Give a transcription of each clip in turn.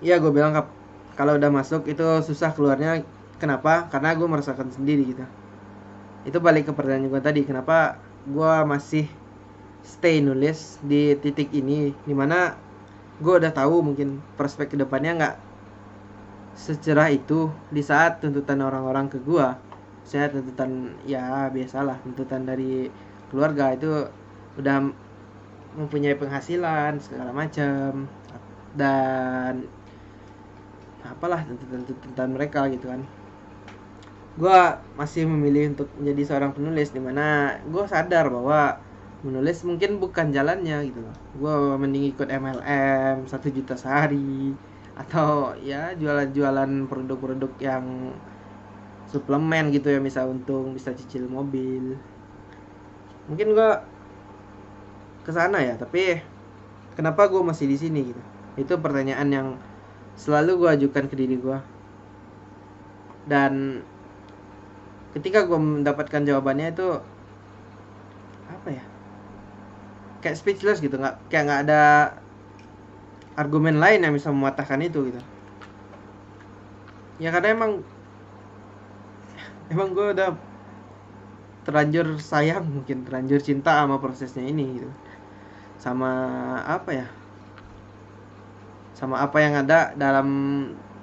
Iya, gue bilang kalau udah masuk itu susah keluarnya. Kenapa? Karena gue merasakan sendiri gitu. Itu balik ke pertanyaan gue tadi, kenapa gue masih stay nulis di titik ini, dimana gue udah tahu mungkin prospek kedepannya nggak secerah itu di saat tuntutan orang-orang ke gue. Saya tuntutan ya biasalah, tuntutan dari keluarga itu udah mempunyai penghasilan segala macam, dan apalah tuntutan mereka gitu kan. Gue masih memilih untuk menjadi seorang penulis, dimana gue sadar bahwa menulis mungkin bukan jalannya gitu loh. Gue mending ikut MLM 1 juta sehari, atau ya jualan-jualan produk-produk yang suplemen gitu ya, bisa untung, bisa cicil mobil. Mungkin gue kesana ya, tapi kenapa gue masih di sini gitu? Itu pertanyaan yang selalu gue ajukan ke diri gue, dan ketika gue mendapatkan jawabannya itu apa ya, kayak speechless gitu, nggak ada argumen lain yang bisa mematahkan itu gitu. Ya karena emang gue udah terlanjur sayang, mungkin terlanjur cinta sama prosesnya ini gitu, sama apa ya, sama apa yang ada dalam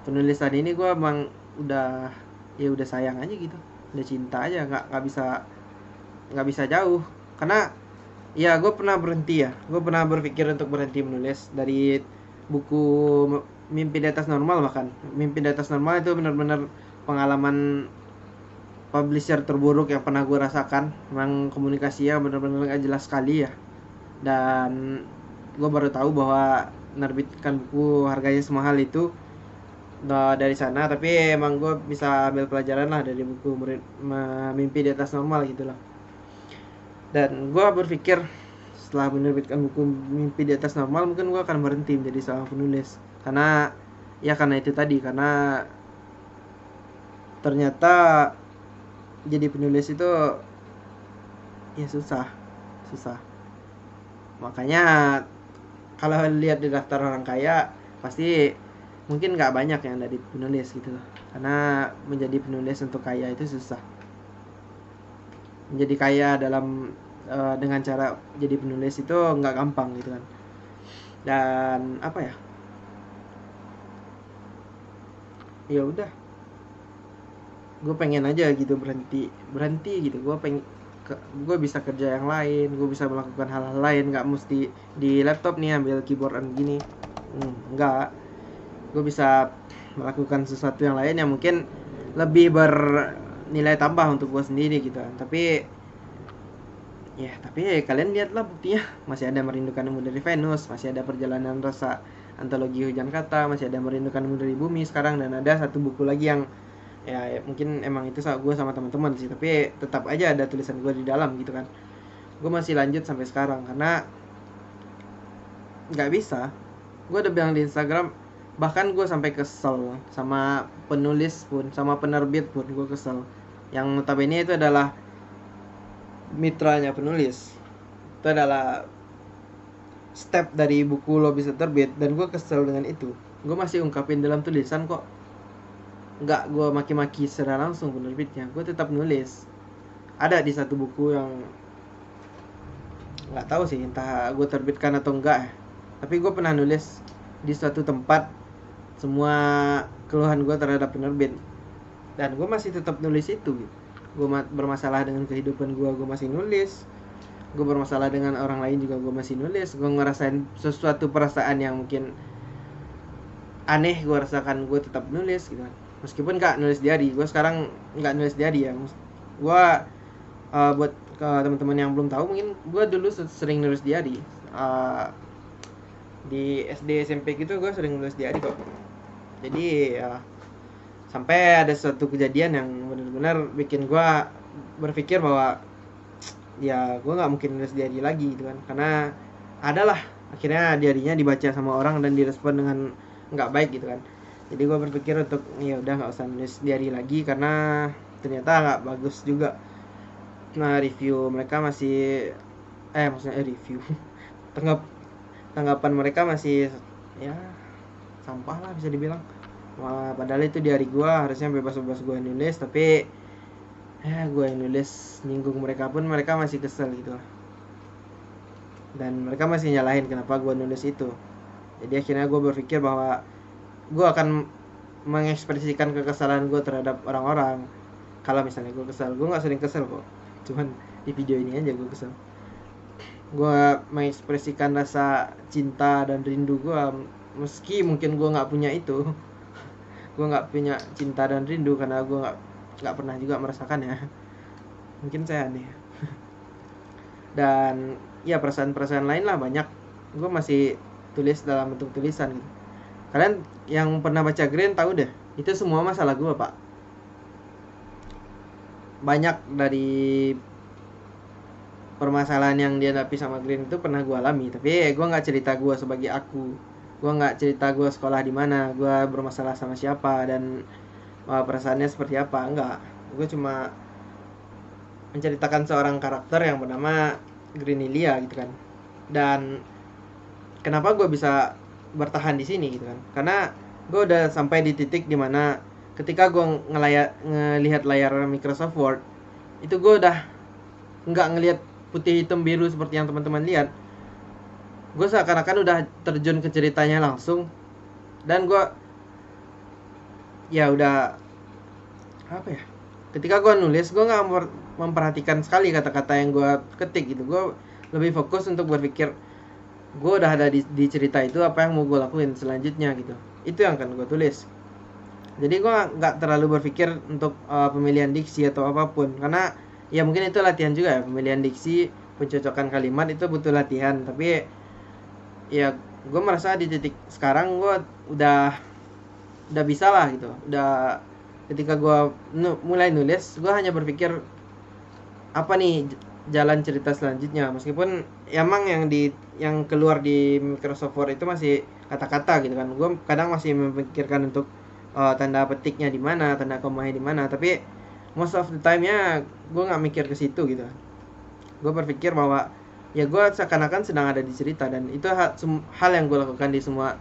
penulisan ini. Gue emang udah, ya udah sayang aja gitu, udah cinta aja, nggak bisa jauh. Karena ya gue pernah berhenti, ya gue pernah berpikir untuk berhenti menulis dari buku Mimpi di Atas Normal. Bahkan Mimpi di Atas Normal itu benar-benar pengalaman publisher terburuk yang pernah gue rasakan. Memang komunikasinya benar-benar gak jelas sekali ya, dan gue baru tahu bahwa menerbitkan buku harganya semahal itu dari sana. Tapi emang gue bisa ambil pelajaran lah dari buku Mimpi di Atas Normal gitu loh. Dan gue berpikir setelah menerbitkan buku Mimpi di Atas Normal, mungkin gue akan berhenti menjadi seorang penulis. Karena ya karena itu tadi, karena ternyata jadi penulis itu ya susah. Makanya kalau lihat di daftar orang kaya, pasti mungkin nggak banyak yang dari penulis gitu loh. Karena menjadi penulis untuk kaya itu susah. Menjadi kaya dengan cara jadi penulis itu nggak gampang gitu kan. Dan apa ya, ya udah, gue pengen aja gitu berhenti gitu. Gue bisa kerja yang lain, gue bisa melakukan hal-hal lain, nggak mesti di laptop nih ambil keyboardan gini. Nggak, gue bisa melakukan sesuatu yang lain yang mungkin lebih bernilai tambah untuk gue sendiri gitu kan. Tapi kalian lihatlah buktinya, masih ada Merindukanmu dari Venus, masih ada Perjalanan Rasa, antologi Hujan Kata, masih ada Merindukanmu dari Bumi sekarang, dan ada satu buku lagi yang ya mungkin emang itu gue sama teman-teman sih, tapi tetap aja ada tulisan gue di dalam gitu kan. Gue masih lanjut sampai sekarang karena nggak bisa. Gue udah bilang di Instagram, bahkan gue sampai kesel sama penulis pun, sama penerbit pun gue kesel, yang notabene itu adalah mitranya penulis. Itu adalah step dari buku lo bisa terbit, dan gue kesel dengan itu. Gue masih ungkapin dalam tulisan kok, nggak gue maki-maki secara langsung penerbitnya. Gue tetap nulis. Ada di satu buku yang nggak tahu sih entah gue terbitkan atau enggak ya, tapi gue pernah nulis di suatu tempat semua keluhan gue terhadap penerbit, dan gue masih tetap nulis itu gitu. Gue bermasalah dengan kehidupan gue masih nulis. Gue bermasalah dengan orang lain juga, gue masih nulis. Gue ngerasain sesuatu perasaan yang mungkin aneh gue rasakan, gue tetap nulis gitu kan. Meskipun gak nulis diary, gue sekarang gak nulis diary ya. Gue buat ke teman-teman yang belum tahu, mungkin gue dulu sering nulis diary. Di SD SMP gitu gue sering nulis diary kok. Jadi sampai ada suatu kejadian yang benar-benar bikin gue berpikir bahwa ya gue nggak mungkin nulis diary lagi gitu kan. Karena adalah akhirnya diarinya dibaca sama orang dan direspon dengan nggak baik gitu kan. Jadi gue berpikir untuk ya udah nggak usah nulis diary lagi, karena ternyata nggak bagus juga. Nah, review mereka masih maksudnya review tanggapan mereka masih ya sampah lah bisa dibilang. Wah, padahal itu di hari gue harusnya bebas-bebas gue nulis, tapi gue yang nulis nyinggung mereka pun mereka masih kesel gitu lah. Dan mereka masih nyalahin kenapa gue nulis itu. Jadi akhirnya gue berpikir bahwa gue akan mengekspresikan kekesalan gue terhadap orang-orang. Kalau misalnya gue kesel, gue nggak sering kesel kok, cuman di video ini aja gue kesel. Gue mengekspresikan rasa cinta dan rindu gue, meski mungkin gue nggak punya itu. Gue nggak punya cinta dan rindu karena gue nggak pernah juga merasakannya. Mungkin saya aneh. Dan ya perasaan-perasaan lain lah banyak, gue masih tulis dalam bentuk tulisan gitu. Kalian yang pernah baca Green tahu deh, itu semua masalah gue pak. Banyak dari permasalahan yang dihadapi sama Green itu pernah gue alami, tapi gue nggak cerita gue sebagai aku. Gue nggak cerita gue sekolah di mana, gue bermasalah sama siapa, dan perasaannya seperti apa. Enggak, gue cuma menceritakan seorang karakter yang bernama Greenilia gitu kan. Dan kenapa gue bisa bertahan di sini gitu kan, karena gue udah sampai di titik dimana ketika gue ngelihat layar Microsoft Word itu gue udah nggak ngelihat putih hitam biru seperti yang teman-teman lihat. Gue seakan-akan udah terjun ke ceritanya langsung, dan gue ya udah apa ya, ketika gue nulis gue nggak memperhatikan sekali kata-kata yang gue ketik gitu. Gue lebih fokus untuk berpikir gue udah ada di cerita itu, apa yang mau gue lakuin selanjutnya gitu. Itu yang akan gue tulis. Jadi gue nggak terlalu berpikir untuk pemilihan diksi atau apapun, karena ya mungkin itu latihan juga ya, pemilihan diksi, pencocokan kalimat itu butuh latihan. Tapi ya gue merasa di titik sekarang gue udah bisa lah gitu. Udah ketika gue mulai nulis, gue hanya berpikir apa nih jalan cerita selanjutnya, meskipun emang yang keluar di Microsoft Word itu masih kata-kata gitu kan. Gue kadang masih memikirkan untuk tanda petiknya di mana, tanda komanya di mana, tapi most of the time-nya gue nggak mikir ke situ gitu. Gue berpikir bahwa ya gue seakan-akan sedang ada di cerita, dan itu hal yang gue lakukan di semua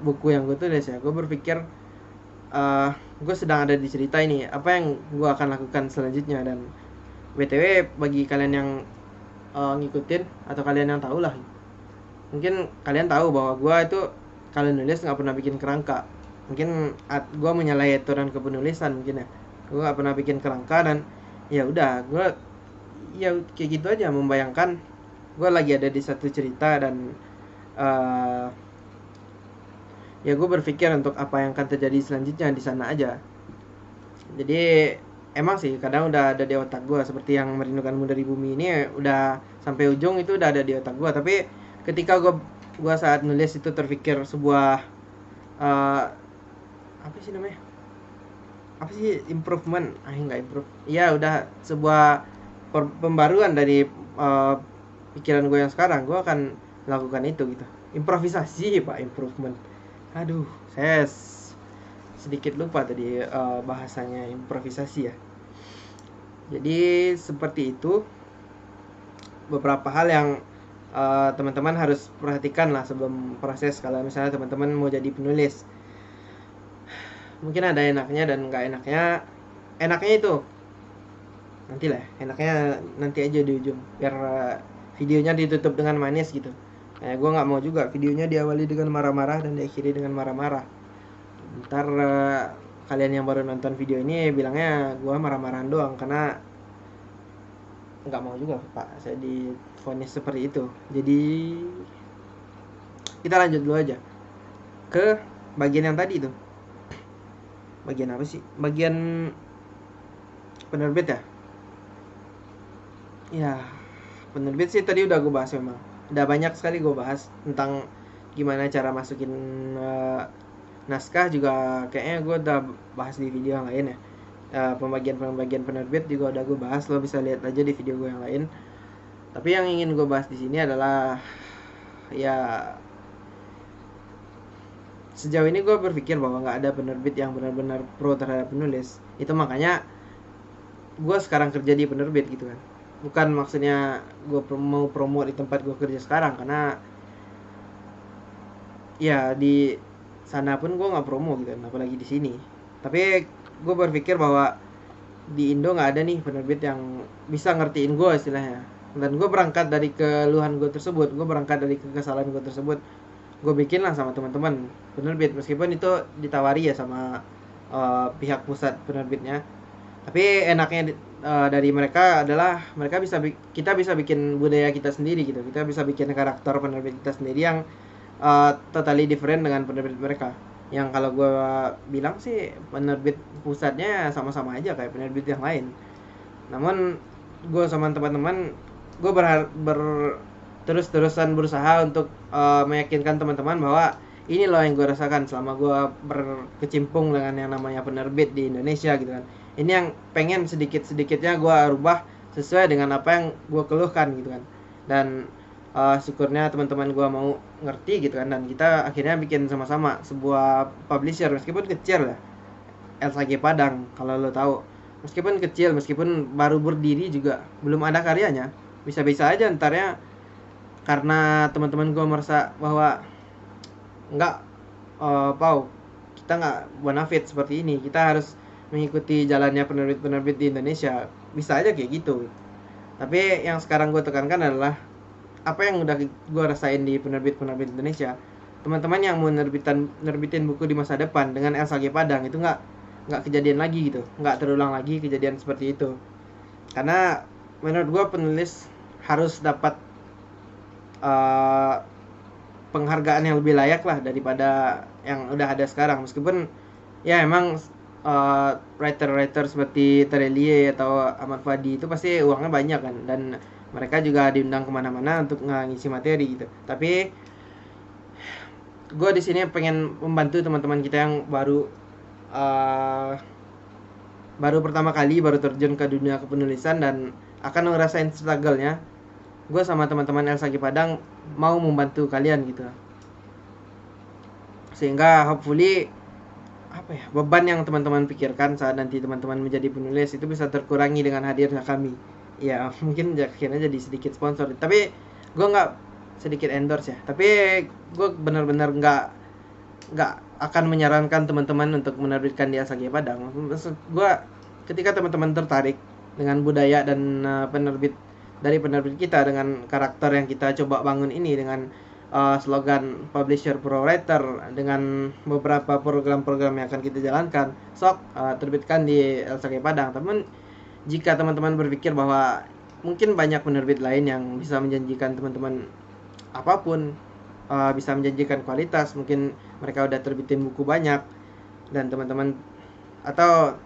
buku yang gue tulis ya. Gue berpikir gue sedang ada di cerita ini, apa yang gue akan lakukan selanjutnya. Dan BTW bagi kalian yang ngikutin atau kalian yang tahu lah, mungkin kalian tahu bahwa gue itu kalau nulis nggak pernah bikin kerangka. Mungkin gue menyalahi aturan kepenulisan mungkin ya. Gue nggak pernah bikin kerangka, dan ya udah gue ya kayak gitu aja, membayangkan gue lagi ada di satu cerita, dan ya gue berpikir untuk apa yang akan terjadi selanjutnya di sana aja. Jadi emang sih kadang udah ada di otak gue, seperti yang Merindukanmu dari Bumi ini udah sampai ujung, itu udah ada di otak gue. Tapi ketika gue saat nulis itu terpikir sebuah apa sih namanya, apa sih, improvement, nggak improve ya, udah sebuah pembaruan dari pikiran gue yang sekarang, gue akan lakukan itu gitu. Improvisasi pak, improvement. Aduh, saya sedikit lupa tadi bahasanya improvisasi ya. Jadi seperti itu beberapa hal yang teman-teman harus perhatikan lah sebelum proses, kalau misalnya teman-teman mau jadi penulis. Mungkin ada enaknya dan nggak enaknya. Enaknya itu nantilah, enaknya nanti aja di ujung, biar videonya ditutup dengan manis gitu. Gue nggak mau juga videonya diawali dengan marah-marah dan diakhiri dengan marah-marah. Ntar kalian yang baru nonton video ini bilangnya gue marah-marahan doang, karena nggak mau juga pak saya divonis seperti itu. Jadi kita lanjut dulu aja ke bagian yang tadi tuh. Bagian apa sih? Bagian penerbit ya? Ya, penerbit sih tadi udah gue bahas memang. Udah banyak sekali gue bahas tentang gimana cara masukin naskah juga, kayaknya gue udah bahas di video yang lain ya. Pembagian penerbit juga udah gue bahas, lo bisa lihat aja di video gue yang lain. Tapi yang ingin gue bahas di sini adalah ya, sejauh ini gue berpikir bahwa nggak ada penerbit yang benar-benar pro terhadap penulis. Itu makanya gue sekarang kerja di penerbit gitu kan. Bukan maksudnya gue mau promo di tempat gue kerja sekarang, karena ya di sana pun gue nggak promo gitu kan, apalagi di sini. Tapi gue berpikir bahwa di Indo nggak ada nih penerbit yang bisa ngertiin gue istilahnya. Dan gue berangkat dari keluhan gue tersebut, gue berangkat dari kekesalan gue tersebut, gue bikin lah sama teman-teman penerbit, meskipun itu ditawari ya sama pihak pusat penerbitnya. Tapi enaknya dari mereka adalah mereka kita bisa bikin budaya kita sendiri gitu, kita bisa bikin karakter penerbit kita sendiri yang totally different dengan penerbit mereka. Yang kalau gue bilang sih penerbit pusatnya sama-sama aja kayak penerbit yang lain. Namun gue sama teman-teman, gue terus-terusan berusaha untuk meyakinkan teman-teman bahwa ini loh yang gue rasakan selama gue berkecimpung dengan yang namanya penerbit di Indonesia gitu kan. Ini yang pengen sedikit-sedikitnya gue rubah sesuai dengan apa yang gue keluhkan gitu kan. Dan syukurnya teman-teman gue mau ngerti gitu kan, dan kita akhirnya bikin sama-sama sebuah publisher meskipun kecil ya, LSG Padang kalau lo tahu. Meskipun kecil, meskipun baru berdiri juga, belum ada karyanya, bisa-bisa aja entarnya karena teman-teman gue merasa bahwa nggak kita nggak bonafit seperti ini, kita harus mengikuti jalannya penerbit-penerbit di Indonesia, bisa aja kayak gitu. Tapi yang sekarang gue tekankan adalah apa yang udah gue rasain di penerbit-penerbit Indonesia. Teman-teman yang mau nerbitin buku di masa depan dengan LSG Padang itu nggak kejadian lagi gitu, nggak terulang lagi kejadian seperti itu. Karena menurut gue penulis harus dapat penghargaan yang lebih layak lah daripada yang udah ada sekarang. Meskipun ya emang writer-writer seperti Terelie atau Ahmad Fadi itu pasti uangnya banyak kan, dan mereka juga diundang kemana-mana untuk ngisi materi gitu. Tapi gue di sini pengen membantu teman-teman kita yang baru pertama kali baru terjun ke dunia kepenulisan dan akan ngerasain struggle-nya. Gue sama teman-teman LSG Padang mau membantu kalian gitu, sehingga hopefully beban yang teman-teman pikirkan saat nanti teman-teman menjadi penulis itu bisa terkurangi dengan hadirnya kami. Ya mungkin akhirnya jadi sedikit sponsor, tapi gue nggak sedikit endorse ya, tapi gue benar-benar nggak akan menyarankan teman-teman untuk menerbitkan di LSG Padang. Maksud gue, ketika teman-teman tertarik dengan budaya dan penerbit kita, dengan karakter yang kita coba bangun ini, dengan slogan publisher pro writer, dengan beberapa program-program yang akan kita jalankan, terbitkan di LSG Padang. Teman, jika teman-teman berpikir bahwa mungkin banyak penerbit lain yang bisa menjanjikan teman-teman apapun, bisa menjanjikan kualitas, mungkin mereka udah terbitin buku banyak dan teman-teman atau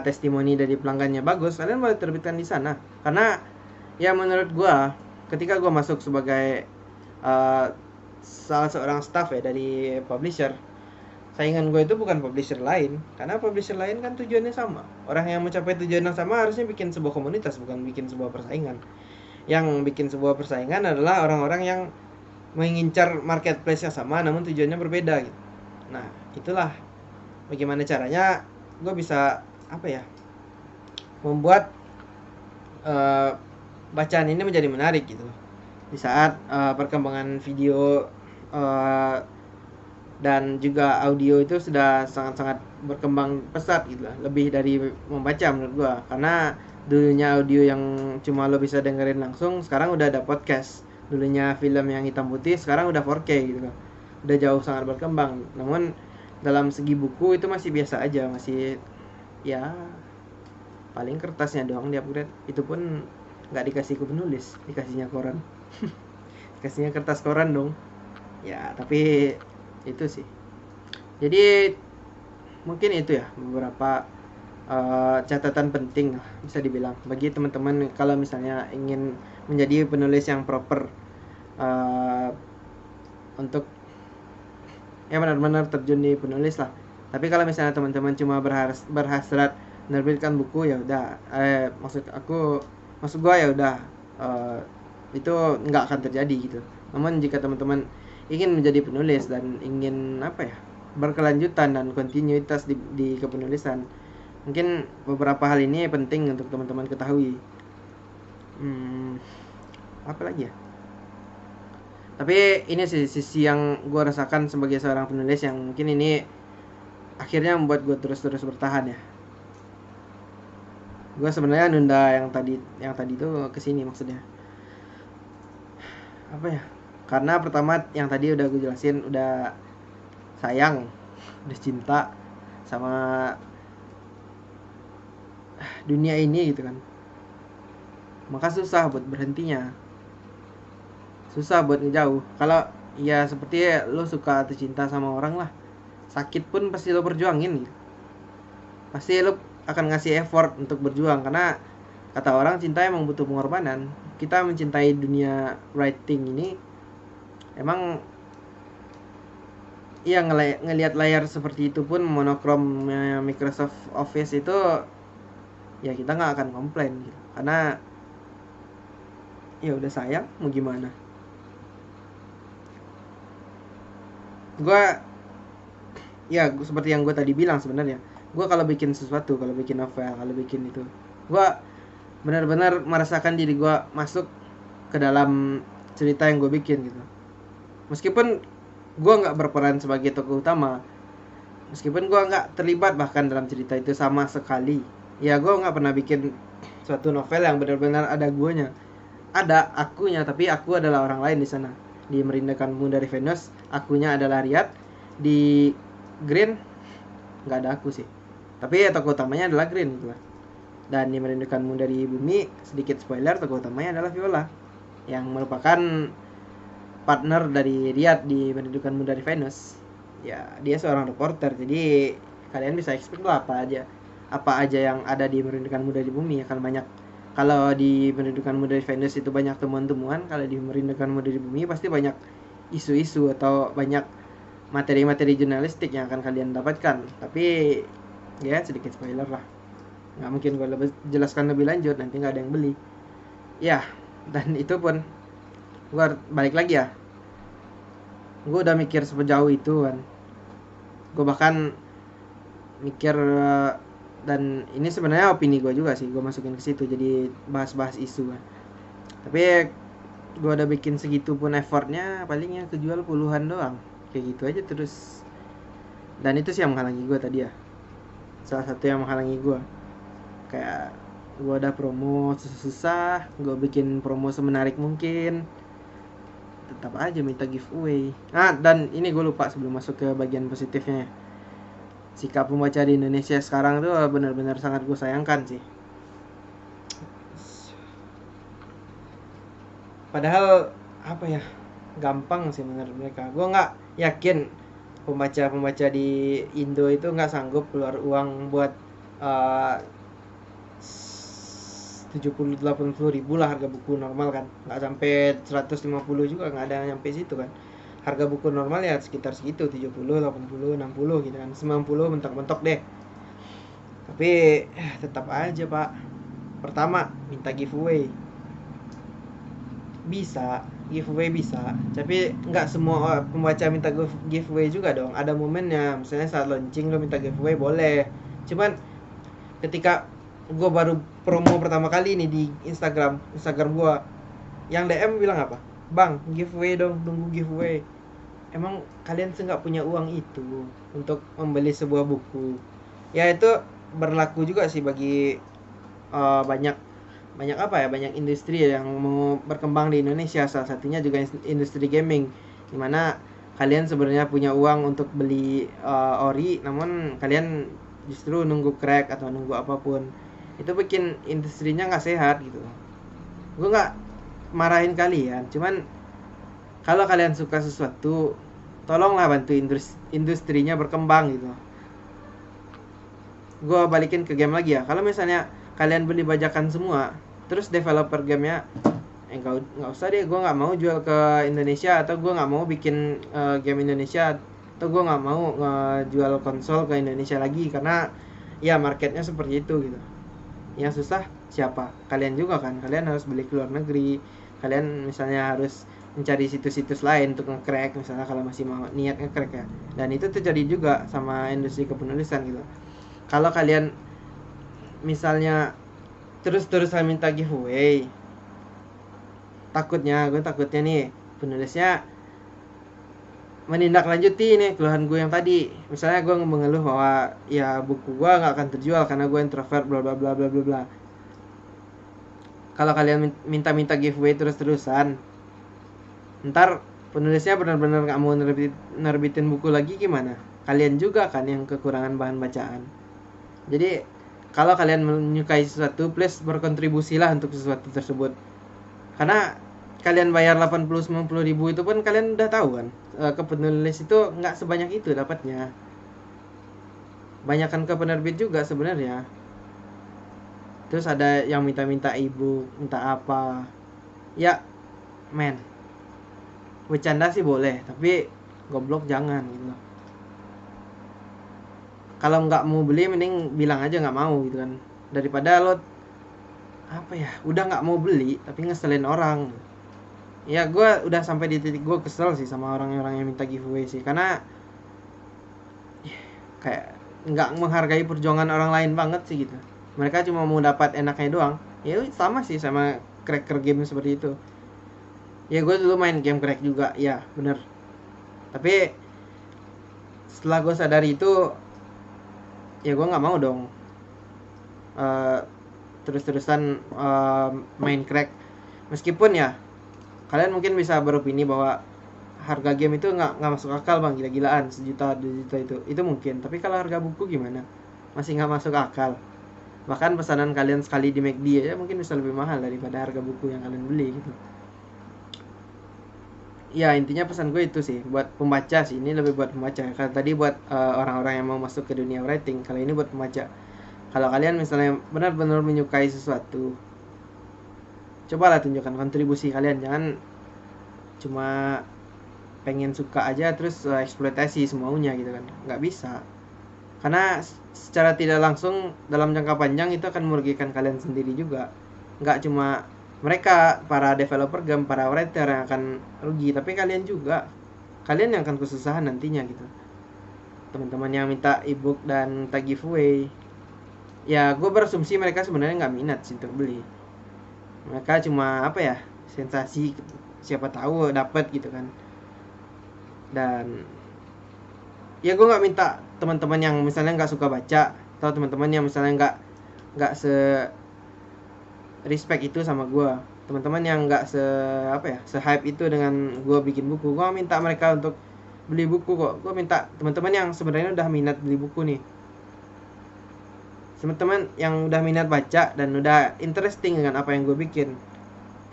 testimoni dari pelanggannya bagus, kalian boleh terbitkan di sana. Karena ya menurut gua, ketika gua masuk sebagai salah seorang staff ya dari publisher, saingan gue itu bukan publisher lain, karena publisher lain kan tujuannya sama. Orang yang mencapai tujuan yang sama harusnya bikin sebuah komunitas, bukan bikin sebuah persaingan. Yang bikin sebuah persaingan adalah orang-orang yang mengincar marketplace yang sama namun tujuannya berbeda gitu. Nah, itulah bagaimana caranya gue bisa membuat bacaan ini menjadi menarik gitu loh. Di saat perkembangan video dan juga audio itu sudah sangat-sangat berkembang pesat gitu lah, lebih dari membaca menurut gua. Karena dulunya audio yang cuma lo bisa dengerin langsung, sekarang udah ada podcast. Dulunya film yang hitam putih, sekarang udah 4K gitu kan. Udah jauh sangat berkembang. Namun dalam segi buku itu masih biasa aja, masih ya paling kertasnya doang di upgrade. Itu pun nggak dikasih ke penulis, dikasihnya koran. Dikasihnya kertas koran dong. Ya, tapi itu sih. Jadi mungkin itu ya beberapa catatan penting bisa dibilang bagi teman-teman kalau misalnya ingin menjadi penulis yang proper, untuk ya benar-benar terjun di penulis lah. Tapi kalau misalnya teman-teman cuma berhasrat menerbitkan buku, ya udah, maksud gua ya udah, itu nggak akan terjadi gitu. Namun jika teman-teman ingin menjadi penulis dan ingin berkelanjutan dan kontinuitas di kepenulisan, mungkin beberapa hal ini penting untuk teman-teman ketahui. Apa lagi ya? Tapi ini sih sisi yang gue rasakan sebagai seorang penulis yang mungkin ini akhirnya membuat gue terus bertahan ya. Gue sebenarnya nunda yang tadi tuh kesini maksudnya. Apa ya? Karena pertama yang tadi udah gue jelasin, udah sayang, udah cinta sama dunia ini gitu kan. Maka susah buat berhentinya, susah buat ngejauh. Kalau ya seperti lo suka atau cinta sama orang lah, sakit pun pasti lo perjuangin gitu. Pasti lo akan ngasih effort untuk berjuang, karena kata orang cinta emang butuh pengorbanan. Kita mencintai dunia writing ini emang iya, ngelihat layar seperti itu pun monokrom Microsoft Office itu ya kita nggak akan komplain gitu. Karena ya udah sayang, mau gimana. Seperti yang gue tadi bilang, sebenarnya gue kalau bikin sesuatu, kalau bikin novel, kalau bikin itu, gue benar-benar merasakan diri gue masuk ke dalam cerita yang gue bikin gitu. Meskipun gue nggak berperan sebagai tokoh utama, meskipun gue nggak terlibat bahkan dalam cerita itu sama sekali, ya gue nggak pernah bikin suatu novel yang benar-benar ada guanya, ada akunya, tapi aku adalah orang lain di sana. Di Merindukanmu dari Venus, akunya adalah Riyad. Di Green nggak ada aku sih, tapi ya tokoh utamanya adalah Green gitu lah. Dan di Merindukanmu dari Bumi, sedikit spoiler, tokoh utamanya adalah Viola, yang merupakan partner dari Riyad di Merindukanmu dari Venus. Ya dia seorang reporter, jadi kalian bisa expect lah apa aja yang ada di Merindukanmu dari Bumi akan banyak. Kalau di Merindukanmu dari Venus itu banyak temuan-temuan, kalau di Merindukanmu dari Bumi pasti banyak isu-isu atau banyak materi-materi jurnalistik yang akan kalian dapatkan. Tapi ya sedikit spoiler lah, nggak mungkin gue jelaskan lebih lanjut, nanti nggak ada yang beli ya. Dan itu pun gue balik lagi ya, gue udah mikir sejauh itu kan. Gue bahkan mikir, dan ini sebenarnya opini gue juga sih, gue masukin ke situ jadi bahas-bahas isu kan. Tapi gue udah bikin segitu pun effortnya palingnya kejual puluhan doang, kayak gitu aja terus. Dan itu sih yang menghalangi gue tadi ya, salah satu yang menghalangi gue. Kayak gue udah promo susah, gue bikin promo semenarik mungkin, tetap aja minta giveaway. Dan ini gue lupa sebelum masuk ke bagian positifnya ya. Sikap pembaca di Indonesia sekarang tuh benar-benar sangat gue sayangkan sih. Padahal apa ya, gampang sih menurut mereka. Gue nggak yakin pembaca di Indo itu nggak sanggup keluar uang buat 70-80 ribu lah harga buku normal kan. Nggak sampai 150 juga, nggak ada nyampe situ kan. Harga buku normal ya sekitar segitu, 70, 80, 60 gitu kan. 90 mentok-mentok deh. Tapi tetap aja pak. Pertama minta giveaway, bisa giveaway bisa, tapi nggak semua pembaca minta giveaway juga dong. Ada momennya, misalnya saat launching lo minta giveaway boleh. Cuman ketika gue baru promo pertama kali nih di Instagram gue, yang DM bilang apa? Bang, giveaway dong, tunggu giveaway. Emang kalian nggak punya uang itu untuk membeli sebuah buku? Ya itu berlaku juga sih bagi banyak industri yang mau berkembang di Indonesia. Salah satunya juga industri gaming, dimana kalian sebenarnya punya uang untuk beli ori, namun kalian justru nunggu crack atau nunggu apapun. Itu bikin industrinya nggak sehat gitu. Gue nggak marahin kalian, cuman kalau kalian suka sesuatu, tolonglah bantu industrinya berkembang gitu. Gue balikin ke game lagi ya. Kalau misalnya kalian beli bajakan semua, terus developer gamenya nggak usah deh, gue nggak mau jual ke Indonesia, atau gue nggak mau bikin game Indonesia, atau gue nggak mau jual konsol ke Indonesia lagi, karena ya marketnya seperti itu gitu. Yang susah siapa? Kalian juga kan. Kalian harus beli ke luar negeri, kalian misalnya harus mencari situs-situs lain untuk nge-crack, misalnya kalau masih mau niat nge-crack ya. Dan itu terjadi juga sama industri kepenulisan gitu. Kalau kalian misalnya terus-terusan minta giveaway, gue takutnya nih, penulisnya menindaklanjuti nih keluhan gue yang tadi. Misalnya gue mengeluh bahwa ya buku gue nggak akan terjual karena gue introvert bla bla bla bla bla bla. Kalau kalian minta giveaway terus-terusan, ntar penulisnya benar-benar nggak mau nerbitin buku lagi, gimana? Kalian juga kan yang kekurangan bahan bacaan. Jadi kalau kalian menyukai sesuatu, please berkontribusilah untuk sesuatu tersebut. Karena kalian bayar 80-90 ribu itu pun kalian udah tahu kan, ke penulis itu nggak sebanyak itu dapatnya. Banyakan ke penerbit juga sebenarnya. Terus ada yang minta ebook, minta apa. Ya, men. Bercanda sih boleh, tapi goblok jangan gitu. Kalau nggak mau beli mending bilang aja nggak mau gitu kan. Daripada lo apa ya, udah nggak mau beli tapi ngeselin orang. Ya gue udah sampai di titik gue kesel sih sama orang-orang yang minta giveaway sih, karena kayak nggak menghargai perjuangan orang lain banget sih gitu. Mereka cuma mau dapat enaknya doang. Ya sama sih sama cracker game seperti itu. Ya gue dulu main game crack juga, ya bener. Tapi setelah gue sadari itu, ya gue nggak mau dong terus-terusan main crack. Meskipun ya kalian mungkin bisa beropini bahwa harga game itu nggak masuk akal bang, gila-gilaan 1 juta 2 juta itu mungkin. Tapi kalau harga buku gimana? Masih nggak masuk akal. Bahkan pesanan kalian sekali di McD aja mungkin bisa lebih mahal daripada harga buku yang kalian beli gitu. Ya intinya pesan gue itu sih buat pembaca sih, ini lebih buat pembaca. Kalau tadi buat orang-orang yang mau masuk ke dunia writing, kalau ini buat pembaca. Kalau kalian misalnya benar-benar menyukai sesuatu, cobalah tunjukkan kontribusi kalian. Jangan cuma pengen suka aja terus eksploitasi semaunya gitu kan. Nggak bisa. Karena secara tidak langsung dalam jangka panjang itu akan merugikan kalian sendiri juga. Nggak cuma mereka, para developer game, para writer yang akan rugi, tapi kalian juga. Kalian yang akan kesusahan nantinya gitu. Teman-teman yang minta ebook dan minta giveaway, ya gue berasumsi mereka sebenarnya nggak minat sih untuk beli. Mereka cuma apa ya, sensasi, siapa tahu dapat gitu kan. Dan ya gue nggak minta teman-teman yang misalnya nggak suka baca, atau teman-teman yang misalnya nggak se respect itu sama gue, teman-teman yang nggak se hype itu dengan gue bikin buku, gue minta mereka untuk beli buku kok. Gue minta teman-teman yang sebenarnya udah minat beli buku nih, teman-teman yang udah minat baca dan udah interesting dengan apa yang gue bikin,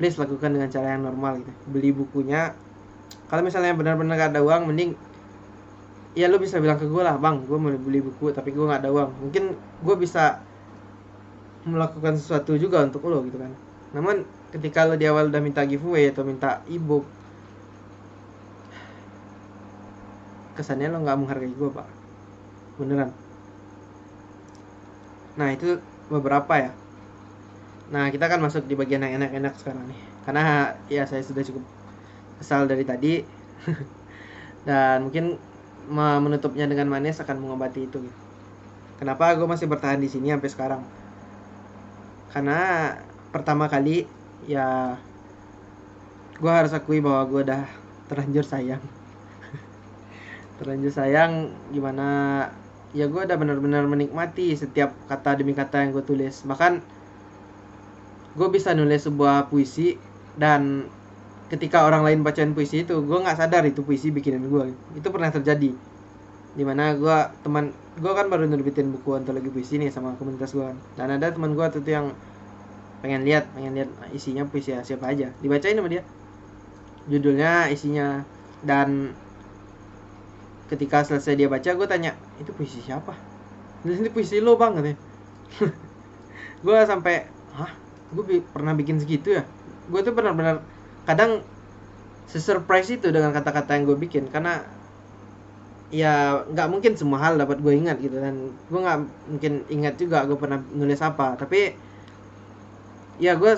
please lakukan dengan cara yang normal gitu. Beli bukunya. Kalau misalnya benar-benar gak ada uang, mending ya lo bisa bilang ke gue lah, bang gue mau beli buku tapi gue gak ada uang. Mungkin gue bisa melakukan sesuatu juga untuk lo gitu kan. Namun ketika lo di awal udah minta giveaway atau minta ebook, kesannya lo gak menghargai gue pak, beneran. Nah itu beberapa ya. Nah kita akan masuk di bagian yang enak-enak sekarang nih, karena ya saya sudah cukup kesal dari tadi. Dan mungkin menutupnya dengan manis akan mengobati itu gitu. Kenapa gue masih bertahan di sini sampai sekarang? Karena pertama kali ya gue harus akui bahwa gue udah terlanjur sayang. Terlanjur sayang gimana ya, gue udah benar-benar menikmati setiap kata demi kata yang gue tulis. Bahkan gue bisa nulis sebuah puisi, dan ketika orang lain bacain puisi itu, gue nggak sadar itu puisi bikinan gue. Itu pernah terjadi. Dimana gue kan baru nerbitin buku antologi puisi nih sama komunitas gue, dan ada teman gue tuh yang pengen lihat isinya puisi siapa aja, dibacain sama dia judulnya, isinya. Dan ketika selesai dia baca, gue tanya, itu puisi siapa? Ini puisi lo bang katanya. Gue sampai, hah? Gue pernah bikin segitu ya? Gue tuh benar-benar kadang se-surprise itu dengan kata-kata yang gue bikin, karena ya nggak mungkin semua hal dapat gue ingat gitu, dan gue nggak mungkin ingat juga gue pernah nulis apa. Tapi ya gue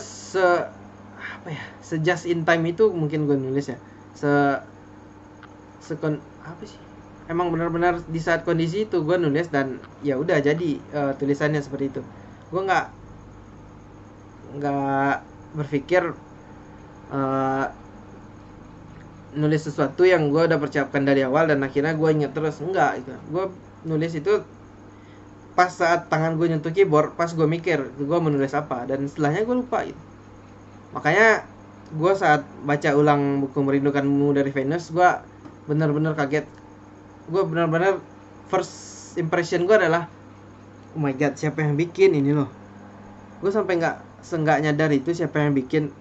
just in time itu mungkin gue nulis ya, apa sih, emang benar-benar di saat kondisi itu gue nulis, dan ya udah jadi tulisannya seperti itu. Gue nggak berpikir nulis sesuatu yang gue udah persiapkan dari awal dan akhirnya gue inget terus. Enggak, itu gue nulis itu pas saat tangan gue nyentuh keyboard, pas gue mikir gue menulis apa, dan setelahnya gue lupa gitu. Makanya gue saat baca ulang buku Merindukanmu dari Venus, gue bener-bener kaget. Gue bener-bener first impression gue adalah, oh my god, siapa yang bikin ini loh. Gue sampai nggak nyadar itu siapa yang bikin.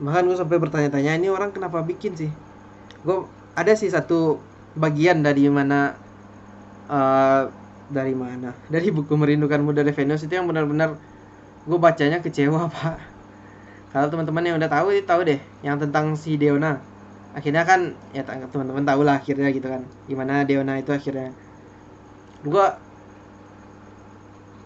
Bahkan gue sampai bertanya-tanya, ini orang kenapa bikin sih. Gue ada sih satu bagian dari mana dari buku Merindukanmu dari Venus itu yang benar-benar gue bacanya kecewa pak. Kalau teman-teman yang udah tahu deh yang tentang si Deona. Akhirnya kan ya teman-teman tahu lah akhirnya gitu kan, gimana Deona itu akhirnya. Gue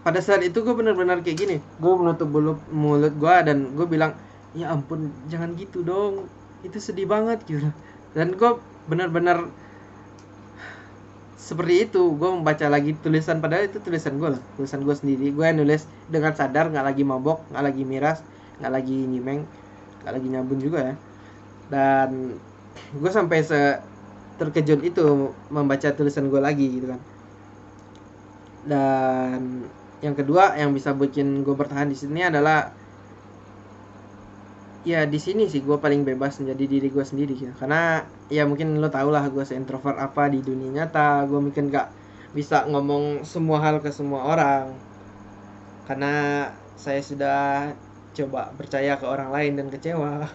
pada saat itu gue benar-benar kayak gini, gue menutup mulut gue dan gue bilang, ya ampun jangan gitu dong, itu sedih banget gitu. Dan gue benar-benar seperti itu, gue membaca lagi tulisan, padahal itu tulisan gue sendiri. Gue nulis dengan sadar, nggak lagi mabok, nggak lagi miras, nggak lagi nyimeng, nggak lagi nyabun juga ya. Dan gue sampai terkejut itu membaca tulisan gue lagi gitu kan. Dan yang kedua yang bisa bikin gue bertahan di sini adalah, ya di sini sih gue paling bebas menjadi diri gue sendiri gitu. Karena ya mungkin lo tau lah gue se-introvert apa di dunia nyata. Gue mungkin gak bisa ngomong semua hal ke semua orang, karena saya sudah coba percaya ke orang lain dan kecewa.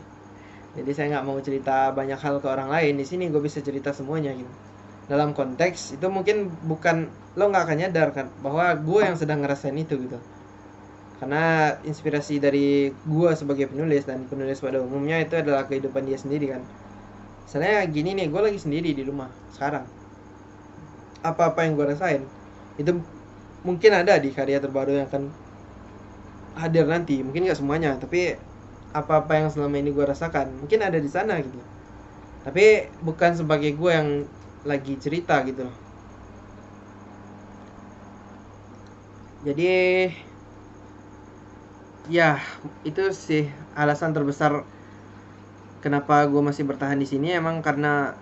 Jadi saya nggak mau cerita banyak hal ke orang lain. Di sini gue bisa cerita semuanya gitu. Dalam konteks itu mungkin bukan, lo nggak akan nyadar kan bahwa gue yang sedang ngerasain itu gitu. Karena inspirasi dari gue sebagai penulis dan penulis pada umumnya itu adalah kehidupan dia sendiri kan. Misalnya gini nih, gue lagi sendiri di rumah sekarang. Apa-apa yang gue rasain itu mungkin ada di karya terbaru yang akan hadir nanti. Mungkin gak semuanya, tapi apa-apa yang selama ini gue rasakan mungkin ada di sana gitu. Tapi bukan sebagai gue yang lagi cerita gitu. Jadi ya itu sih alasan terbesar kenapa gue masih bertahan di sini, emang karena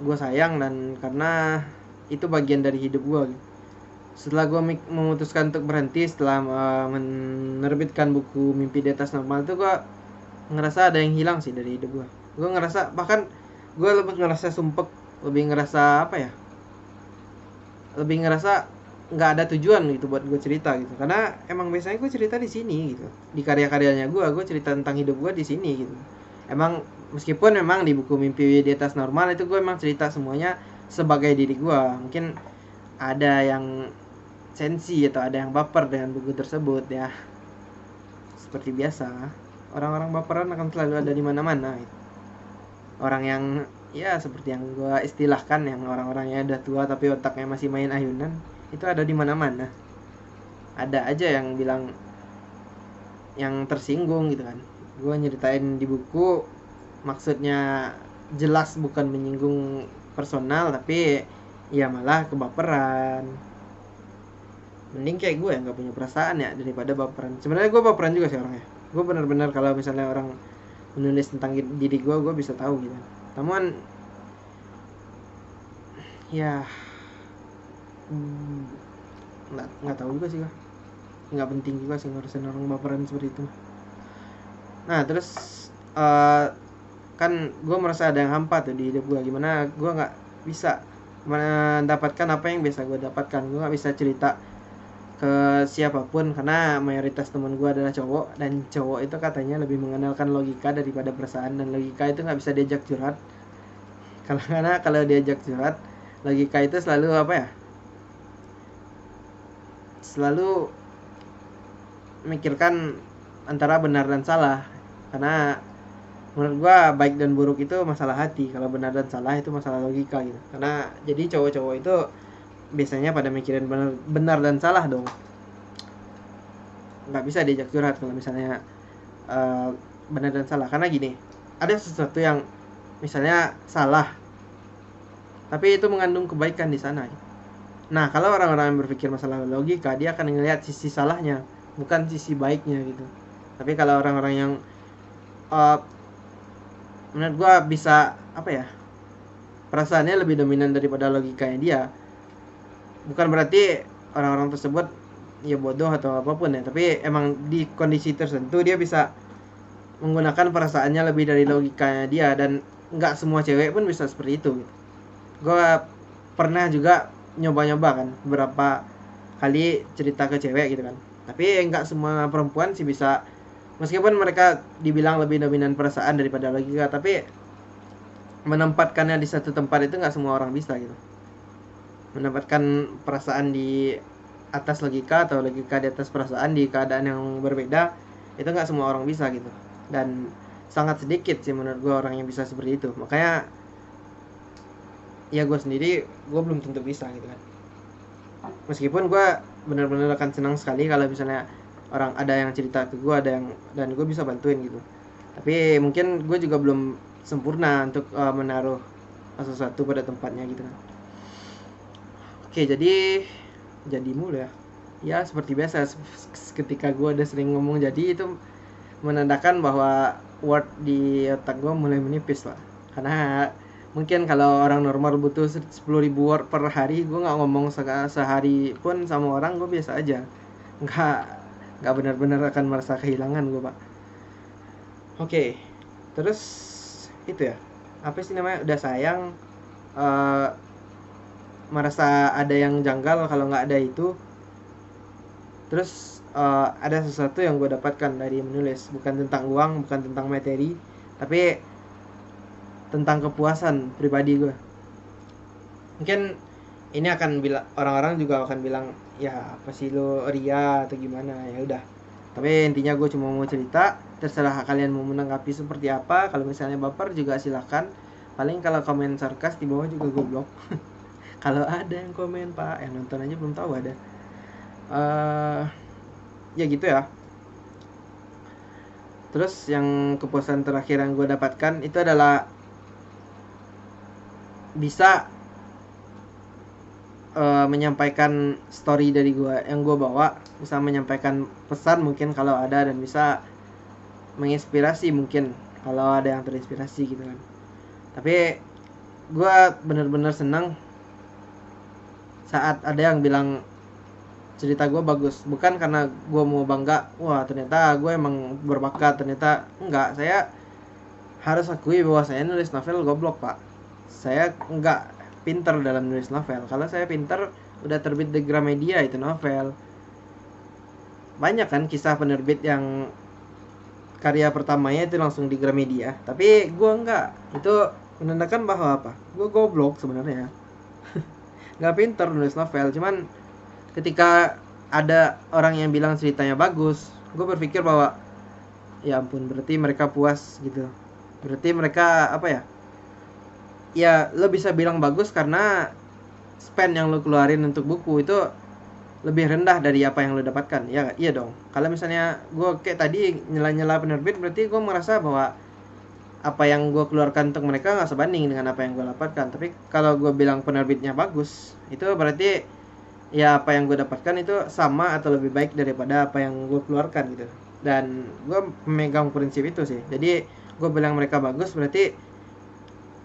gue sayang dan karena itu bagian dari hidup gue gitu. Setelah gue memutuskan untuk berhenti setelah menerbitkan buku Mimpi di Atas Normal itu, gue ngerasa ada yang hilang sih dari hidup gue. Gue ngerasa, bahkan gue lebih ngerasa sumpek, lebih ngerasa apa ya, lebih ngerasa nggak ada tujuan gitu buat gue cerita gitu. Karena emang biasanya gue cerita di sini gitu, di karya-karyanya gue cerita tentang hidup gue di sini gitu. Emang meskipun memang di buku Mimpi di Atas Normal itu gue emang cerita semuanya sebagai diri gue. Mungkin ada yang sensi atau ada yang baper dengan buku tersebut ya. Seperti biasa, orang-orang baperan akan selalu ada di mana-mana gitu. Orang yang ya seperti yang gue istilahkan, yang orang-orangnya udah tua tapi otaknya masih main ayunan, itu ada di mana-mana. Ada aja yang bilang, yang tersinggung gitu kan. Gue nyeritain di buku maksudnya jelas bukan menyinggung personal, tapi ya malah kebaperan. Mending kayak gue yang gak punya perasaan ya daripada baperan. Sebenarnya gue baperan juga sih orangnya. Gue benar-benar kalau misalnya orang menulis tentang diri gue bisa tahu gitu. Namun ya nggak tahu juga sih gue. Nggak penting juga sih ngurusin orang baperan seperti itu. Nah terus kan gue merasa ada yang hampa tuh di hidup gue. Gimana gue nggak bisa mendapatkan apa yang biasa gue dapatkan. Gue nggak bisa cerita ke siapapun karena mayoritas teman gue adalah cowok, dan cowok itu katanya lebih mengenalkan logika daripada perasaan, dan logika itu nggak bisa diajak curhat. Karena kalau diajak curhat, logika itu selalu apa ya, selalu memikirkan antara benar dan salah. Karena menurut gue baik dan buruk itu masalah hati, kalau benar dan salah itu masalah logika gitu. Karena jadi cowok-cowok itu biasanya pada mikirin benar dan salah dong. Nggak bisa diajak curhat kalau misalnya benar dan salah. Karena gini, ada sesuatu yang misalnya salah tapi itu mengandung kebaikan di sana. Nah kalau orang-orang yang berpikir masalah logika, dia akan ngelihat sisi salahnya, bukan sisi baiknya gitu. Tapi kalau orang-orang yang menurut gua bisa apa ya, perasaannya lebih dominan daripada logikanya dia. Bukan berarti orang-orang tersebut ya bodoh atau apapun ya, tapi emang di kondisi tertentu dia bisa menggunakan perasaannya lebih dari logikanya dia, dan nggak semua cewek pun bisa seperti itu gitu. Gue pernah juga nyoba-nyoba kan beberapa kali cerita ke cewek gitu kan, tapi nggak semua perempuan sih bisa, meskipun mereka dibilang lebih dominan perasaan daripada logika, tapi menempatkannya di satu tempat itu nggak semua orang bisa gitu. Menempatkan perasaan di atas logika atau logika di atas perasaan di keadaan yang berbeda, itu nggak semua orang bisa gitu, dan sangat sedikit sih menurut gue orang yang bisa seperti itu. Makanya ya gue sendiri gue belum tentu bisa gitu kan, meskipun gue benar-benar akan senang sekali kalau misalnya orang ada yang cerita ke gue, ada yang dan gue bisa bantuin gitu. Tapi mungkin gue juga belum sempurna untuk menaruh sesuatu pada tempatnya gitu kan. Oke, jadi mulu ya. Ya seperti biasa, ketika gue udah sering ngomong jadi, itu menandakan bahwa word di otak gue mulai menipis lah. Karena mungkin kalau orang normal butuh 10.000 word per hari, gue nggak ngomong sehari pun sama orang, gue biasa aja. Nggak benar-benar akan merasa kehilangan gue, Pak. Oke, terus itu ya. Apa sih namanya? Udah sayang, merasa ada yang janggal kalau nggak ada itu. Terus ada sesuatu yang gue dapatkan dari menulis, bukan tentang uang, bukan tentang materi, tapi tentang kepuasan pribadi gue. Mungkin ini akan bilang, orang-orang juga akan bilang ya apa sih lo ria atau gimana, ya udah. Tapi intinya gue cuma mau cerita, terserah kalian mau menanggapi seperti apa. Kalau misalnya baper juga silakan. Paling kalau komen sarkas di bawah juga gue blok. Kalau ada yang komen, Pak, yang nonton aja belum tahu ada. Ya gitu ya. Terus yang kepuasan terakhir yang gue dapatkan itu adalah bisa menyampaikan story dari gue yang gue bawa, bisa menyampaikan pesan mungkin kalau ada, dan bisa menginspirasi mungkin kalau ada yang terinspirasi gitu kan. Tapi gue bener-bener senang saat ada yang bilang cerita gue bagus, bukan karena gue mau bangga, wah ternyata gue emang berbakat, ternyata enggak. Saya harus akui bahwa saya nulis novel goblok, Pak. Saya enggak pinter dalam nulis novel. Kalau saya pinter, udah terbit di Gramedia itu novel. Banyak kan kisah penerbit yang karya pertamanya itu langsung di Gramedia, tapi gue enggak. Itu menandakan bahwa apa? Gue goblok sebenarnya. Nggak pinter nulis novel. Cuman ketika ada orang yang bilang ceritanya bagus, gue berpikir bahwa ya ampun, berarti mereka puas gitu. Berarti mereka apa ya? Ya lo bisa bilang bagus karena spend yang lo keluarin untuk buku itu lebih rendah dari apa yang lo dapatkan. Ya iya dong. Kalau misalnya gue kayak tadi nyela-nyela penerbit, berarti gue merasa bahwa apa yang gue keluarkan untuk mereka nggak sebanding dengan apa yang gue dapatkan. Tapi kalau gue bilang penerbitnya bagus, itu berarti ya apa yang gue dapatkan itu sama atau lebih baik daripada apa yang gue keluarkan gitu. Dan gue memegang prinsip itu sih. Jadi gue bilang mereka bagus, berarti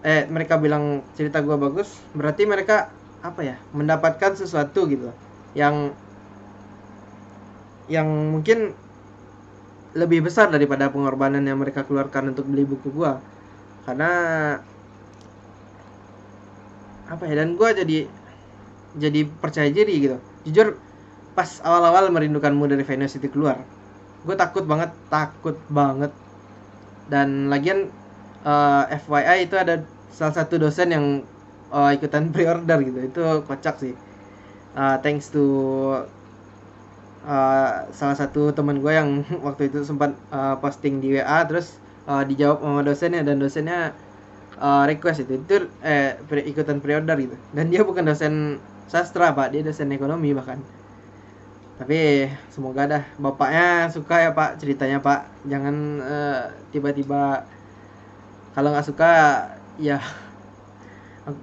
mereka bilang cerita gue bagus, berarti mereka apa ya, mendapatkan sesuatu gitu yang mungkin lebih besar daripada pengorbanan yang mereka keluarkan untuk beli buku gue. Karena apa ya, dan gue jadi percaya diri gitu. Jujur pas awal-awal Merindukanmu dari Venus itu keluar, gue takut banget. Dan lagian FYI itu ada salah satu dosen yang ikutan pre-order gitu. Itu kocak sih. Thanks to salah satu teman gue yang waktu itu sempat posting di WA, terus dijawab sama dosennya, dan dosennya request itu ikutan pre-order gitu. Dan dia bukan dosen sastra, Pak, dia dosen ekonomi bahkan. Tapi semoga dah bapaknya suka ya, Pak, ceritanya, Pak. Jangan tiba-tiba kalau nggak suka ya.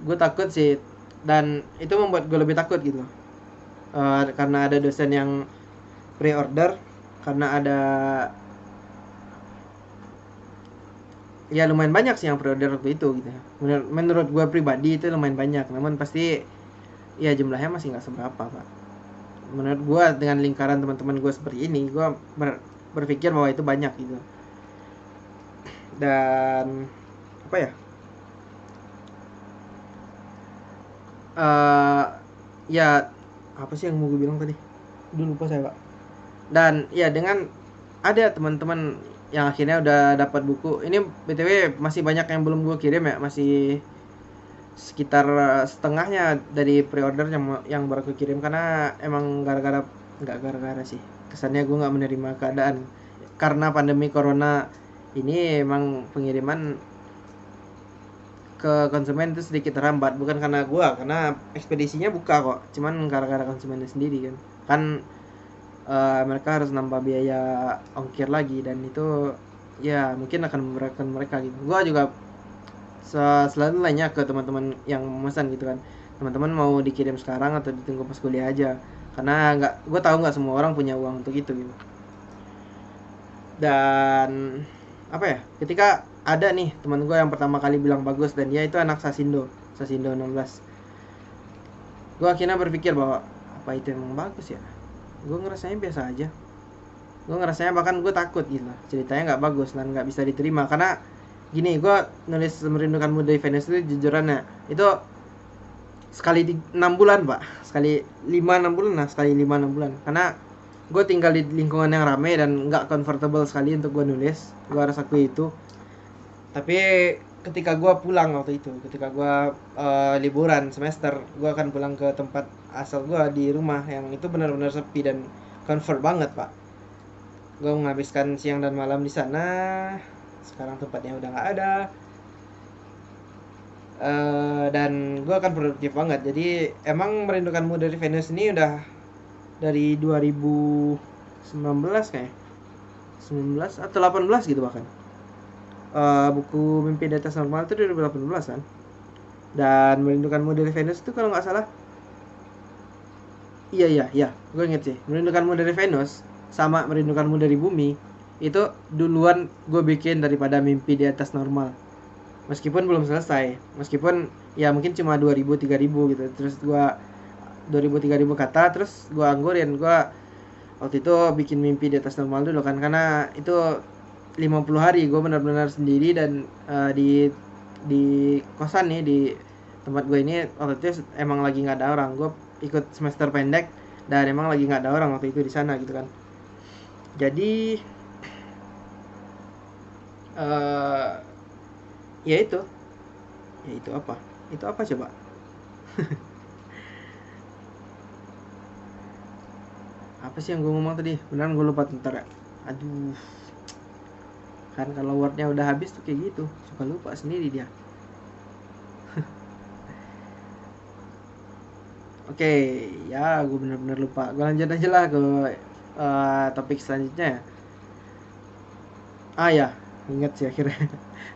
Gue takut sih, dan itu membuat gue lebih takut gitu. Karena ada dosen yang pre-order, karena ada ya lumayan banyak sih yang pre-order waktu itu gitu ya. Menurut gue pribadi itu lumayan banyak, namun pasti ya jumlahnya masih nggak seberapa pak. Menurut gue dengan lingkaran teman-teman gue seperti ini, gue berpikir bahwa itu banyak gitu. Dan apa ya, uh, ya apa sih yang mau gue bilang tadi, udah lupa saya pak. Dan ya dengan ada teman-teman yang akhirnya udah dapat buku ini, btw masih banyak yang belum gue kirim ya, masih sekitar setengahnya dari pre-order yang baru gue kirim, karena emang nggak gara-gara sih, kesannya gue nggak menerima keadaan karena pandemi corona ini. Emang pengiriman ke konsumen itu sedikit terhambat, bukan karena gua, karena ekspedisinya buka kok, cuman gara-gara konsumennya sendiri kan mereka harus nambah biaya ongkir lagi, dan itu ya mungkin akan memberatkan mereka gitu. Gua juga selalu nanya ke teman-teman yang memesan gitu kan, teman-teman mau dikirim sekarang atau ditunggu pas kuliah aja, karena gue tahu nggak semua orang punya uang untuk itu gitu. Dan apa ya, ketika ada nih teman gue yang pertama kali bilang bagus, dan dia itu anak Sasindo 16, gue akhirnya berpikir bahwa apa itu emang bagus ya. Gue ngerasanya biasa aja, gue ngerasanya bahkan gue takut gitu, ceritanya nggak bagus dan nggak bisa diterima. Karena gini, gue nulis Merindukanmu dari Venus itu jujurannya itu sekali 6 bulan pak, sekali 5-6 bulan lah, sekali 5-6 bulan, karena gue tinggal di lingkungan yang ramai dan nggak comfortable sekali untuk gue nulis, gue harus akui itu. Tapi ketika gue pulang waktu itu, ketika gue liburan semester, gue akan pulang ke tempat asal gue di rumah yang itu benar-benar sepi dan comfort banget pak. Gue menghabiskan siang dan malam di sana. Sekarang tempatnya udah nggak ada. Dan gue akan produktif banget. Jadi emang Merindukanmu dari Venus ini udah dari 2019 kayak 19 atau 18 gitu bahkan. Buku Mimpi di Atas Normal itu 2018 kan. Dan Merindukanmu dari Venus itu kalau nggak salah, iya gue inget sih, Merindukanmu dari Venus sama Merindukanmu dari Bumi itu duluan gue bikin daripada Mimpi di Atas Normal. Meskipun belum selesai, meskipun ya mungkin cuma 2000-3000 gitu, terus gue 2000-3000 kata, terus gue anggurin. Gue waktu itu bikin Mimpi di Atas Normal dulu kan, karena itu 50 hari gue benar-benar sendiri. Dan di kosan nih, di tempat gue ini waktu itu emang lagi nggak ada orang. Gue ikut semester pendek dan emang lagi nggak ada orang waktu itu di sana gitu kan. Jadi ya itu apa coba. Apa sih yang gue ngomong tadi, beneran gue lupa bentar ya. Aduh, kan kalau wordnya udah habis tuh kayak gitu, suka lupa sendiri dia. Oke, ya gue bener-bener lupa. Gue lanjut aja lah ke topik selanjutnya ya. Ya, inget sih akhirnya.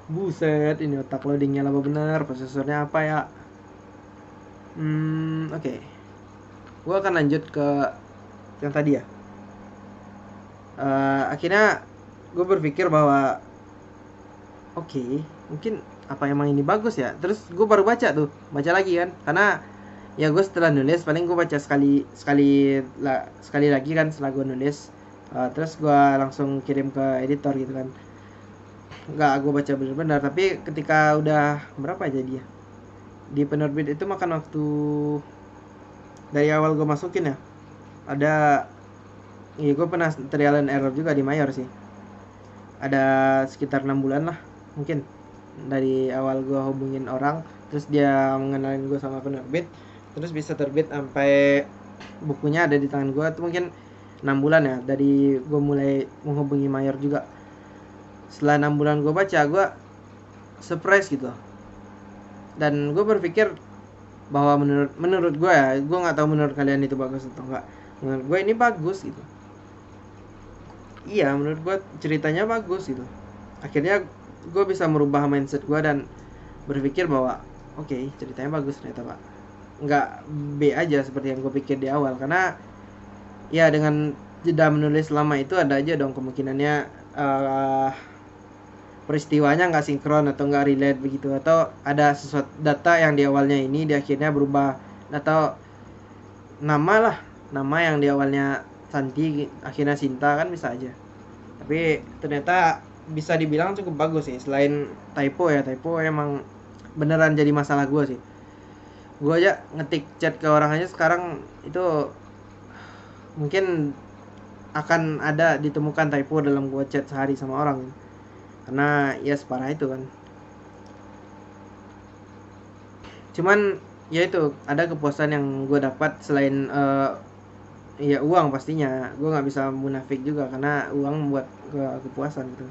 Buset, ini otak loadingnya lama bener. Prosesornya apa ya? Oke. Gue akan lanjut ke yang tadi ya. Akhirnya gue berpikir bahwa oke, mungkin apa emang ini bagus ya. Terus gue baru baca lagi kan, karena ya gue setelah nulis paling gue baca sekali lagi kan setelah gue nulis. Terus gue langsung kirim ke editor gitu kan, nggak gue baca benar-benar. Tapi ketika udah berapa aja dia di penerbit itu makan waktu dari awal gue masukin ya. Ada ya, gue pernah trial and error juga di Mayor sih, ada sekitar 6 bulan lah mungkin, dari awal gue hubungin orang, terus dia mengenalin gue sama penerbit, terus bisa terbit sampai bukunya ada di tangan gue tuh mungkin 6 bulan ya, dari gue mulai menghubungi Mayor juga. Setelah 6 bulan gue baca, gue surprise gitu. Dan gue berpikir bahwa menurut gue ya, gue nggak tahu menurut kalian itu bagus atau enggak, menurut gue ini bagus gitu. Iya, menurut gue ceritanya bagus gitu. Akhirnya gue bisa merubah mindset gue dan berpikir bahwa oke, ceritanya bagus ternyata pak, nggak B aja seperti yang gue pikir di awal. Karena ya dengan jeda menulis lama itu ada aja dong kemungkinannya peristiwanya nggak sinkron atau nggak relate begitu, atau ada sesuatu data yang di awalnya ini di akhirnya berubah, atau nama yang di awalnya Santi akhirnya Sinta, kan bisa aja. Tapi ternyata bisa dibilang cukup bagus sih. Selain typo emang beneran jadi masalah gue sih. Gue aja ngetik chat ke orang aja sekarang itu mungkin akan ada ditemukan typo dalam gue chat sehari sama orang, karena ya separah itu kan. Cuman ya itu ada kepuasan yang gue dapat selain ya uang. Pastinya gue nggak bisa munafik juga, karena uang membuat gue kepuasan gitu.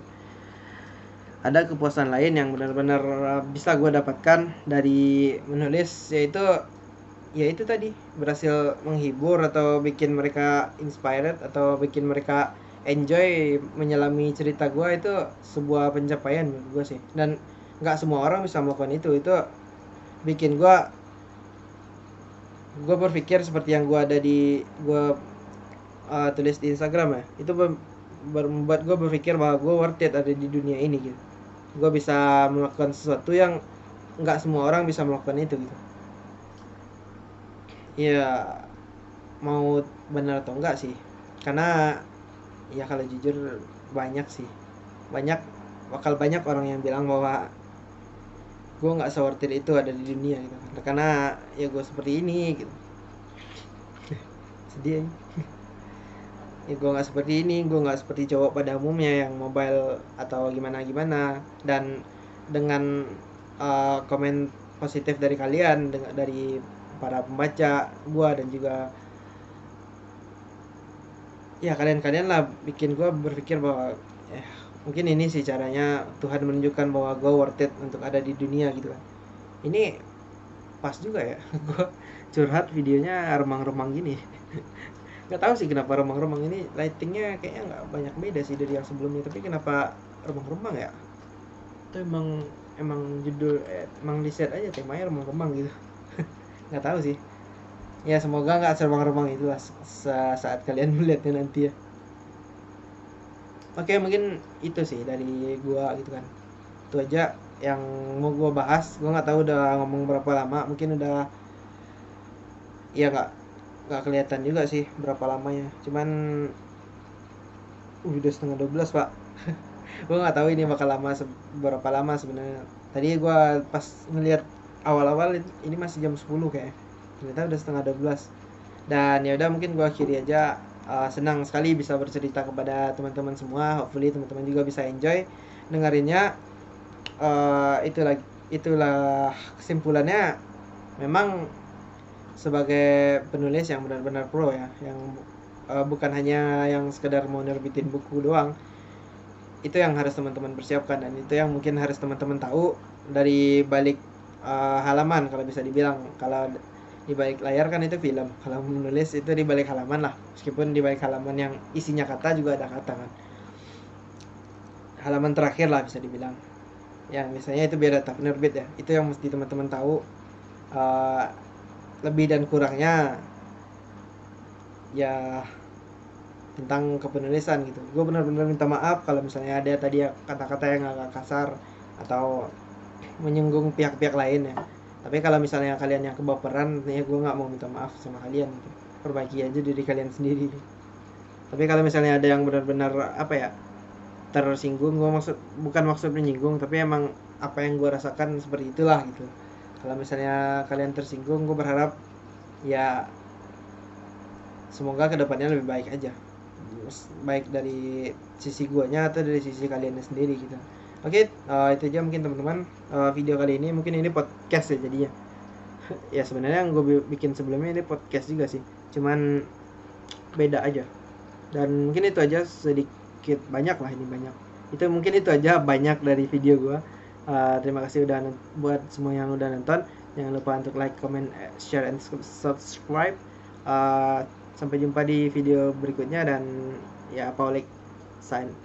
Ada kepuasan lain yang benar-benar bisa gue dapatkan dari menulis, yaitu tadi berhasil menghibur atau bikin mereka inspired atau bikin mereka enjoy menyelami cerita gue. Itu sebuah pencapaian menurut gue sih, dan nggak semua orang bisa melakukan itu. Itu bikin gue berpikir seperti yang gue tulis di Instagram ya. Itu membuat gue berpikir bahwa gue worth it ada di dunia ini gitu. Gue bisa melakukan sesuatu yang nggak semua orang bisa melakukan itu gitu. Ya mau benar atau enggak sih, karena ya kalau jujur banyak bakal banyak orang yang bilang bahwa gue nggak worth it itu ada di dunia gitu, karena ya gue seperti ini gitu. Sedih ya. Ya gue nggak seperti ini, gue nggak seperti cowok pada umumnya yang mobile atau gimana, dan dengan komen positif dari kalian, dari para pembaca gue, dan juga ya kalian lah bikin gue berpikir bahwa mungkin ini sih caranya Tuhan menunjukkan bahwa gue worth it untuk ada di dunia gitu kan. Ini pas juga ya gue curhat videonya remang-remang gini. Nggak tahu sih kenapa remang-remang ini lightingnya kayaknya nggak banyak beda sih dari yang sebelumnya, tapi kenapa remang-remang ya? Itu emang judul emang di set aja temanya remang-remang gitu. Nggak tahu sih, ya semoga nggak seremang-remang itulah saat kalian melihatnya nanti ya. Oke, mungkin itu sih dari gua gitu kan. Itu aja yang mau gua bahas. Gua nggak tahu udah ngomong berapa lama, mungkin udah, ya nggak kelihatan juga sih berapa lamanya, cuman udah setengah 12 pak. Gue nggak tahu ini bakal berapa lama sebenarnya. Tadi gue pas ngeliat awal-awal ini masih jam 10 kayak, ternyata udah setengah 12. Dan ya udah, mungkin gue akhiri aja. Senang sekali bisa bercerita kepada teman-teman semua. Hopefully teman-teman juga bisa enjoy dengerinnya. Itulah kesimpulannya. Memang sebagai penulis yang benar-benar pro ya, yang bukan hanya yang sekedar mau nerbitin buku doang, itu yang harus teman-teman persiapkan, dan itu yang mungkin harus teman-teman tahu dari balik halaman. Kalau bisa dibilang, kalau di balik layar kan itu film, kalau menulis itu di balik halaman lah, meskipun di balik halaman yang isinya kata juga ada kata kan. Halaman terakhir lah bisa dibilang, yang misalnya itu biar data penerbit ya, itu yang mesti teman-teman tahu. Lebih dan kurangnya ya tentang kepenulisan gitu. Gue benar-benar minta maaf kalau misalnya ada tadi ya kata-kata yang agak kasar atau menyinggung pihak-pihak lain ya. Tapi kalau misalnya kalian yang kebaperan, ya gue nggak mau minta maaf sama kalian gitu. Perbaiki aja diri kalian sendiri. Tapi kalau misalnya ada yang benar-benar tersinggung, gue bukan maksud menyinggung, tapi emang apa yang gue rasakan seperti itulah gitu. Kalau misalnya kalian tersinggung, gue berharap ya semoga kedepannya lebih baik aja, baik dari sisi guanya atau dari sisi kalian sendiri gitu. Oke, itu aja mungkin teman-teman video kali ini. Mungkin ini podcast ya jadinya. Ya sebenarnya yang gue bikin sebelumnya ini podcast juga sih, cuman beda aja. Dan mungkin itu aja, sedikit banyak lah ini banyak. Itu mungkin itu aja banyak dari video gue. Terima kasih udah buat semua yang udah nonton. Jangan lupa untuk like, comment, share, and subscribe. Sampai jumpa di video berikutnya, dan ya Paulik sign.